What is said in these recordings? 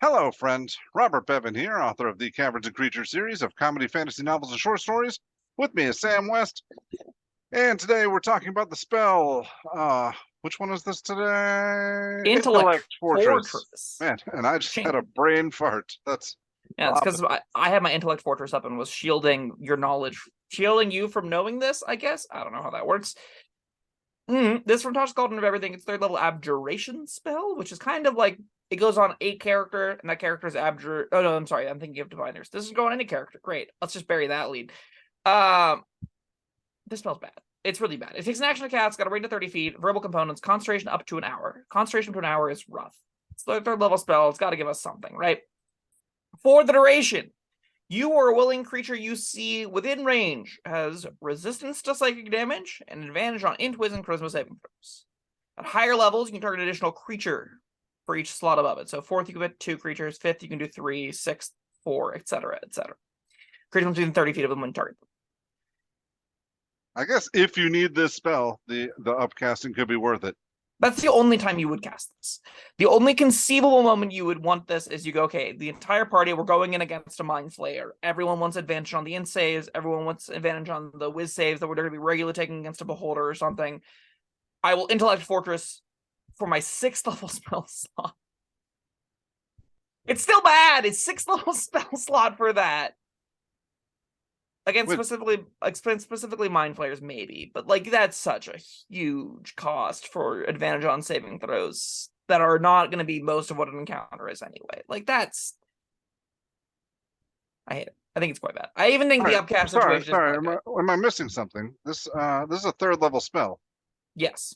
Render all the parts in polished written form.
Hello, friends. Robert Bevan here, author of the Caverns Creatures series of comedy, fantasy novels, and short stories. With me is Sam West, and today we're talking about the spell. Which one is this today? Intellect Intellect Fortress. Fortress. Man, and I just had a brain fart. That's Yeah, it's because I had my Intellect Fortress up and was shielding your knowledge, shielding you from knowing this, I guess. I don't know how that works. This from Tosh Cauldron of Everything, it's third level Abjuration spell, which is kind of like, it goes on a character, and that character's Abjure. Oh no, I'm sorry, I'm thinking of Diviners. This is going on any character. Great. Let's just bury that lead. This spell's bad. It's really bad. It takes an action to cast, got a range of 30 feet, verbal components, concentration up to an hour. Concentration to an hour is rough. It's the third level spell, it's got to give us something, right? For the duration, you or a willing creature you see within range has resistance to psychic damage and advantage on int, wisdom, charisma saving throws. At higher levels, you can target an additional creature for each slot above it. So fourth, you can put 2 creatures. Fifth, you can do 3. Sixth, 4, etc., etc. Creatures within 30 feet of them when target them. I guess if you need this spell, the upcasting could be worth it. That's the only time you would cast this. The only conceivable moment you would want this is you go, okay, the entire party, we're going in against a Mind Flayer. Everyone wants advantage on the int saves. Everyone wants advantage on the whiz saves that we're going to be regularly taking against a Beholder or something. I will Intellect Fortress for my 6th level spell slot. It's still bad. It's 6th level spell slot for that. Again, specifically Mind Flayers, maybe, but like that's such a huge cost for advantage on saving throws that are not going to be most of what an encounter is anyway. Like that's, I hate it. I think it's quite bad. I even think the upcast situation. Sorry, am I missing something? This is a 3rd level spell. Yes.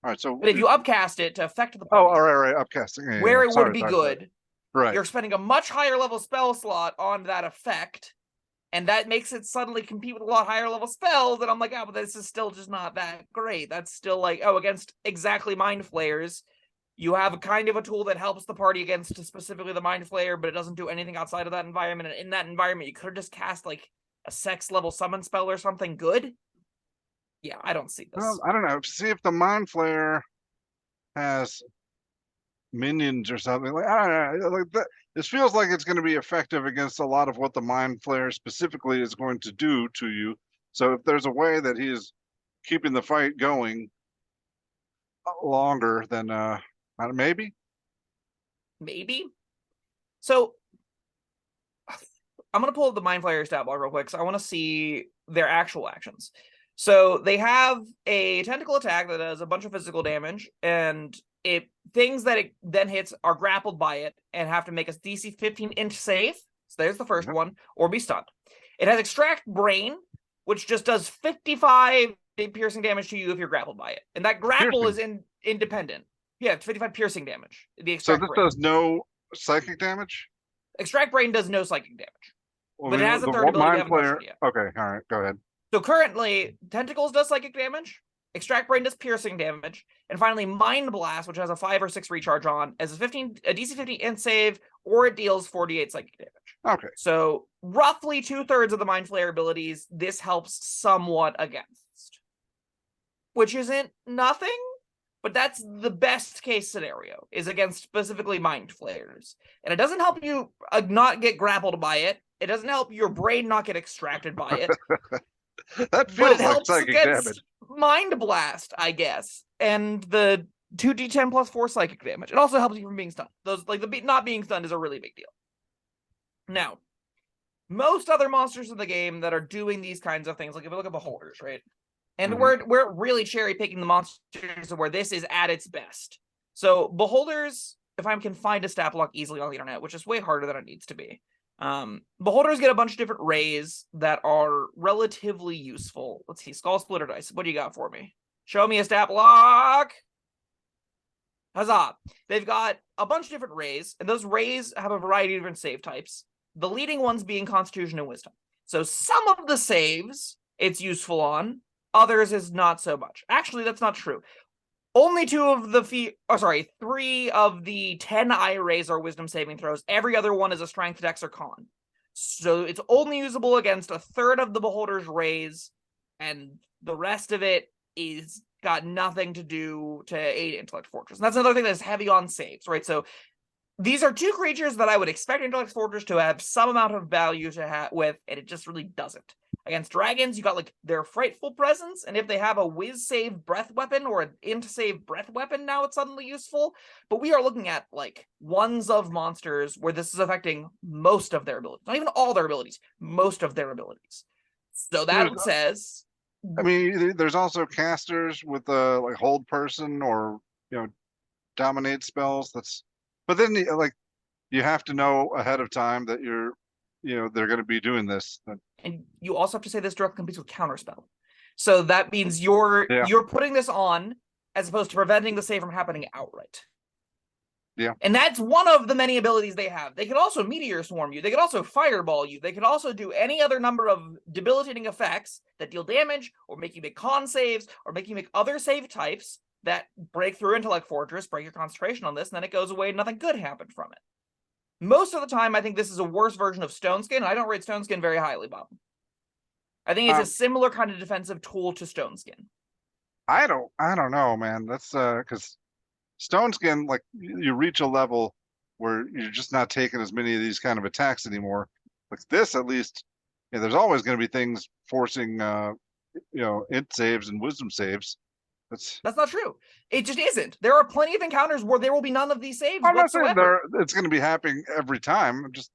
All right, so but if you upcast it to affect the party, all right, upcasting. Yeah, where it would be good, right? You're spending a much higher level spell slot on that effect. And that makes it suddenly compete with a lot higher level spells. And I'm like, but this is still just not that great. That's still like, against exactly Mind Flayers, you have a kind of a tool that helps the party against specifically the Mind Flayer, but it doesn't do anything outside of that environment. And in that environment, you could have just cast like a sex level summon spell or something good. Yeah, I don't see this. Well, I don't know. See if the Mind Flayer has minions or something. Like, I don't know. Like that. This feels like it's going to be effective against a lot of what the Mind Flayer specifically is going to do to you. So if there's a way that he is keeping the fight going longer, then maybe. So I'm going to pull up the Mind Flayer stat block real quick, so I want to see their actual actions. So they have a tentacle attack that does a bunch of physical damage, and things that it then hits are grappled by it and have to make a DC 15 int save. So there's the first one, or be stunned. It has Extract Brain, which just does 55 piercing damage to you if you're grappled by it. And that grapple is independent. Yeah, it's 55 piercing damage. So this does no psychic damage? Extract Brain does no psychic damage. Well, but it has a third ability. Mind Flayer. Okay, all right, go ahead. So currently, Tentacles does psychic damage, Extract Brain does piercing damage, and finally Mind Blast, which has a 5 or 6 recharge on, as a DC 15 int save, or it deals 48 psychic damage. Okay. So roughly 2/3 of the Mind Flayer abilities, this helps somewhat against. Which isn't nothing, but that's the best case scenario, is against specifically Mind Flayers. And it doesn't help you not get grappled by it. It doesn't help your brain not get extracted by it. That feels like psychic damage. Mind Blast, I guess, and the 2d10 plus 4 psychic damage. It also helps you from being stunned. Those, like, the not being stunned is a really big deal. Now, most other monsters in the game that are doing these kinds of things, like if you look at Beholders, right? And we're really cherry picking the monsters where this is at its best. So Beholders, if I can find a stat block easily on the internet, which is way harder than it needs to be. Beholders get a bunch of different rays that are relatively useful. Let's see, Skull Splitter Dice. What do you got for me? Show me a stat block. Huzzah. They've got a bunch of different rays, and those rays have a variety of different save types. The leading ones being Constitution and Wisdom. So some of the saves it's useful on, others is not so much. Actually, that's not true. Only 3 of the 10 eye rays are wisdom saving throws. Every other one is a strength, dex, or con. So it's only usable against 1/3 of the Beholder's rays, and the rest of it is got nothing to do to aid Intellect Fortress. And that's another thing that's heavy on saves, right? So these are two creatures that I would expect Intellect Fortress to have some amount of value to have with, and it just really doesn't. Against dragons, you got like their Frightful Presence, and if they have a Whiz save breath weapon or an Int save breath weapon, now it's suddenly useful. But we are looking at like ones of monsters where this is affecting most of their abilities, not even all their abilities, most of their abilities. So that says, I mean, there's also casters with like hold person or dominate spells. But then like you have to know ahead of time that they're going to be doing this. and you also have to say this directly competes with counterspell. So that means you're putting this on as opposed to preventing the save from happening outright. Yeah. And that's one of the many abilities they have. They could also Meteor Swarm you. They could also Fireball you. They could also do any other number of debilitating effects that deal damage or make you make con saves or make you make other save types that break through Intellect Fortress, break your concentration on this, and then it goes away and nothing good happened from it. Most of the time, I think this is a worse version of Stone Skin, and I don't rate Stone Skin very highly, Bob. I think it's a similar kind of defensive tool to Stone Skin. I don't know, man. That's because Stone Skin, like you reach a level where you're just not taking as many of these kind of attacks anymore. Like this, at least, there's always going to be things forcing, int saves and wisdom saves. That's not true. It just isn't. There are plenty of encounters where there will be none of these saves whatsoever. It's going to be happening every time. Just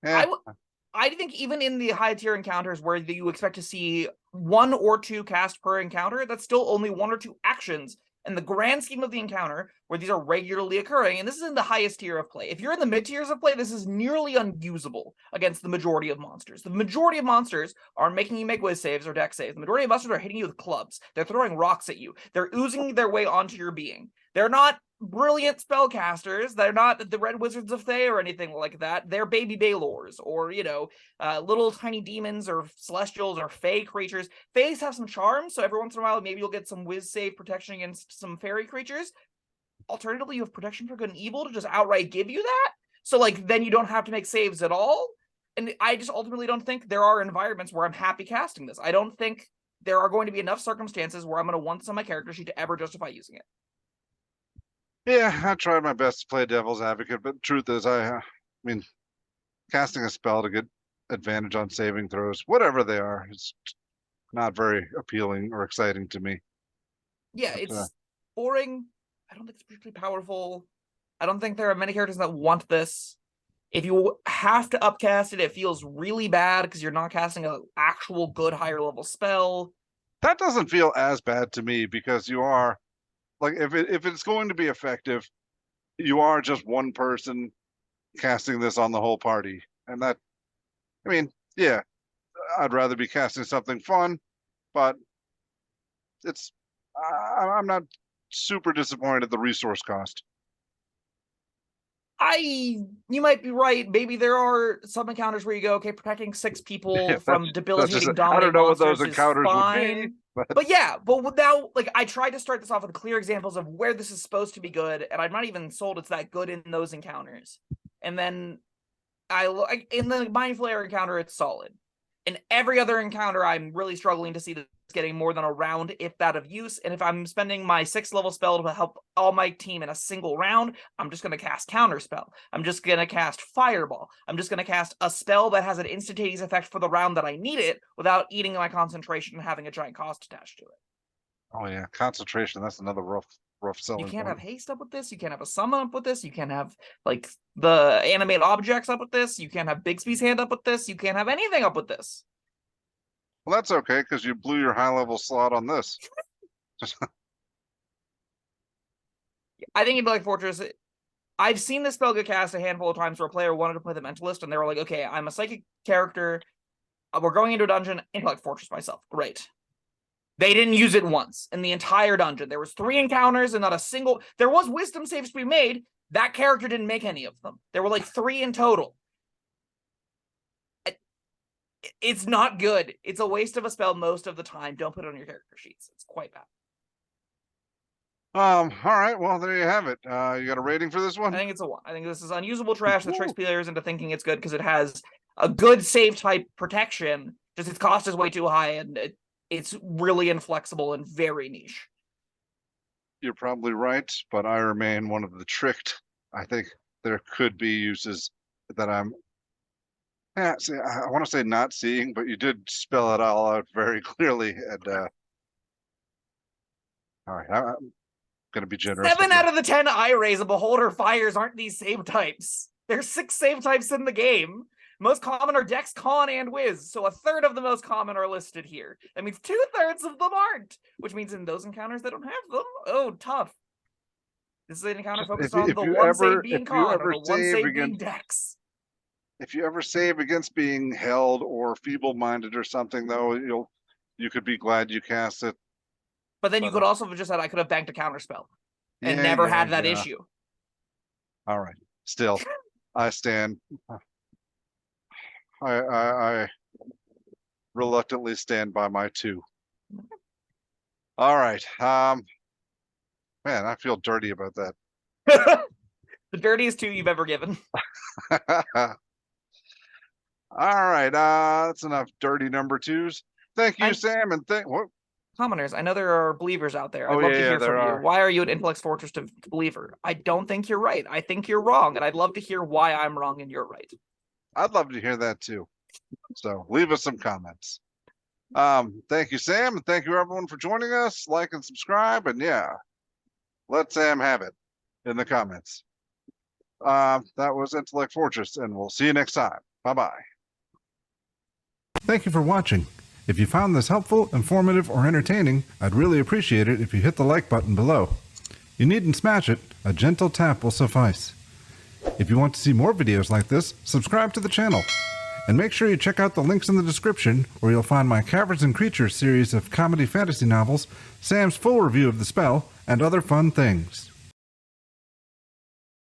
I think even in the high tier encounters where you expect to see 1 or 2 cast per encounter, that's still only 1 or 2 actions. In the grand scheme of the encounter, where these are regularly occurring, and this is in the highest tier of play. If you're in the mid tiers of play, this is nearly unusable against the majority of monsters. The majority of monsters are making you make whiz saves or dex saves. The majority of monsters are hitting you with clubs. They're throwing rocks at you. They're oozing their way onto your being. They're not brilliant spellcasters. They're not the Red Wizards of Thay or anything like that. They're baby Baylors or, little tiny demons or celestials or fey creatures. Fays have some charms, so every once in a while, maybe you'll get some whiz save protection against some fairy creatures. Alternatively, you have protection for good and evil to just outright give you that. So, then you don't have to make saves at all. And I just ultimately don't think there are environments where I'm happy casting this. I don't think there are going to be enough circumstances where I'm going to want this on my character sheet to ever justify using it. Yeah, I tried my best to play devil's advocate, but the truth is, I mean, casting a spell to get advantage on saving throws, whatever they are, it's not very appealing or exciting to me. Yeah, it's boring. I don't think it's particularly powerful. I don't think there are many characters that want this. If you have to upcast it, it feels really bad because you're not casting an actual good higher level spell. That doesn't feel as bad to me because you are, like, if it's going to be effective, you are just one person casting this on the whole party. And that, I mean, yeah, I'd rather be casting something fun, but I'm not super disappointed at the resource cost. You might be right. Maybe there are some encounters where you go, okay, protecting 6 people from debilitating dominate I don't know what monsters those encounters is would be. But yeah, but now, I tried to start this off with clear examples of where this is supposed to be good, and I'm not even sold it's that good in those encounters. And then in the Mind Flayer encounter, it's solid. In every other encounter, I'm really struggling to see this getting more than a round, if that, of use. And if I'm spending my 6th level spell to help all my team in a single round, I'm just going to cast Counterspell. I'm just going to cast Fireball. I'm just going to cast a spell that has an instantaneous effect for the round that I need it without eating my concentration and having a giant cost attached to it. Oh yeah, concentration. That's another rough selling. You can't have haste up with this. You can't have a summon up with this. You can't have the animate objects up with this. You can't have Bixby's hand up with this. You can't have anything up with this. Well, that's okay because you blew your high level slot on this. I think Intellect Fortress, I've seen this spell get cast a handful of times where a player wanted to play the Mentalist and they were like, okay, I'm a psychic character. We're going into a dungeon, Intellect Fortress myself. Great. They didn't use it once in the entire dungeon. There was 3 encounters and not a single. There was wisdom saves to be made. That character didn't make any of them. There were 3 in total. It's not good. It's a waste of a spell most of the time. Don't put it on your character sheets. It's quite bad. All right. Well, there you have it. You got a rating for this one? I think it's a 1. I think this is unusable trash that tricks players into thinking it's good because it has a good save type protection. Just its cost is way too high and it's really inflexible and very niche. You're probably right, but I remain one of the tricked. I think there could be uses that I'm. Yeah, see, I want to say not seeing, but you did spell it all out very clearly. And all right, I'm going to be generous. 7 out of the 10 eye rays of Beholder Fires aren't these save types. There's 6 save types in the game. Most common are Dex, Con, and Wiz, so a third of the most common are listed here. That means 2/3 of them aren't, which means in those encounters that don't have them, oh, tough. This is an encounter focused on the one save being Con or the one save being Dex. If you ever save against being held or feeble-minded or something, though, you could be glad you cast it. But then you could also have just said, I could have banked a counterspell and never had that issue. All right. Still, I stand. I reluctantly stand by my 2. All right. Man, I feel dirty about that. The dirtiest 2 you've ever given. All right. That's enough dirty number 2s. Thank you, Sam, and what? Commoners, I know there are believers out there. I'd love to hear from you. Why are you an Intellect Fortress to believer? I don't think you're right. I think you're wrong, and I'd love to hear why I'm wrong and you're right. I'd love to hear that too. So leave us some comments. Thank you, Sam, and thank you everyone for joining us. Like and subscribe, and let Sam have it in the comments. That was Intellect Fortress, and we'll see you next time. Bye-bye. Thank you for watching. If you found this helpful, informative, or entertaining, I'd really appreciate it if you hit the like button below. You needn't smash it, a gentle tap will suffice. If you want to see more videos like this, subscribe to the channel. And make sure you check out the links in the description, where you'll find my Caverns Creatures series of comedy fantasy novels, Sam's full review of the spell, and other fun things.